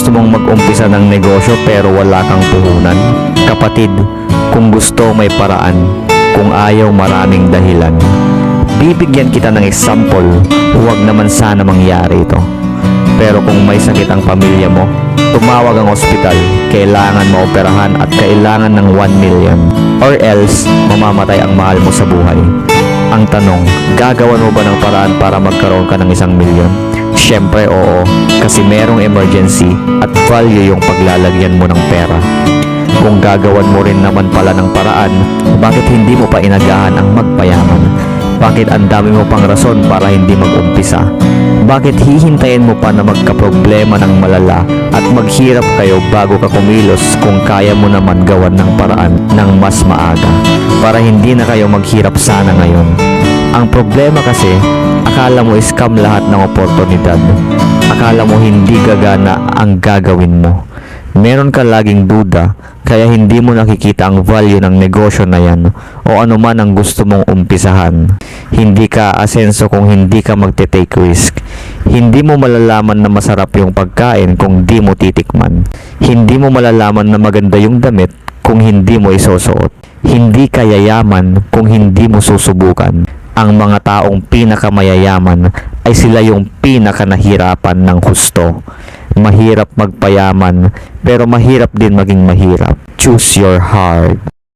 gusto mong mag-umpisa ng negosyo pero wala kang puhunan? Kapatid, kung gusto may paraan, kung ayaw maraming dahilan. Bibigyan kita ng example, huwag naman sana mangyari ito. Pero kung may sakit ang pamilya mo, tumawag ang ospital, kailangan maoperahan at kailangan ng 1 million. Or else, mamamatay ang mahal mo sa buhay. Ang tanong, gagawan mo ba ng paraan para magkaroon ka ng 1 milyon? Siyempre oo, kasi merong emergency at value yung paglalagyan mo ng pera. Kung gagawan mo rin naman pala ng paraan, bakit hindi mo pa inagahan ang magpayaman? Bakit ang dami mo pang rason para hindi mag-umpisa? Bakit hihintayin mo pa na magkaproblema ng malala at maghirap kayo bago ka kumilos kung kaya mo naman gawan ng paraan ng mas maaga para hindi na kayo maghirap sana ngayon? Ang problema kasi, akala mo scam lahat ng oportunidad. Akala mo hindi gagana ang gagawin mo. Meron ka laging duda, kaya hindi mo nakikita ang value ng negosyo na yan o ano man ang gusto mong umpisahan. Hindi ka asenso kung hindi ka magte-take risk. Hindi mo malalaman na masarap yung pagkain kung di mo titikman. Hindi mo malalaman na maganda yung damit kung hindi mo isusuot. Hindi ka yayaman kung hindi mo susubukan. Ang mga taong pinakamayayaman ay sila yung pinakanahirapan ng husto. Mahirap magpayaman, pero mahirap din maging mahirap. Choose your heart.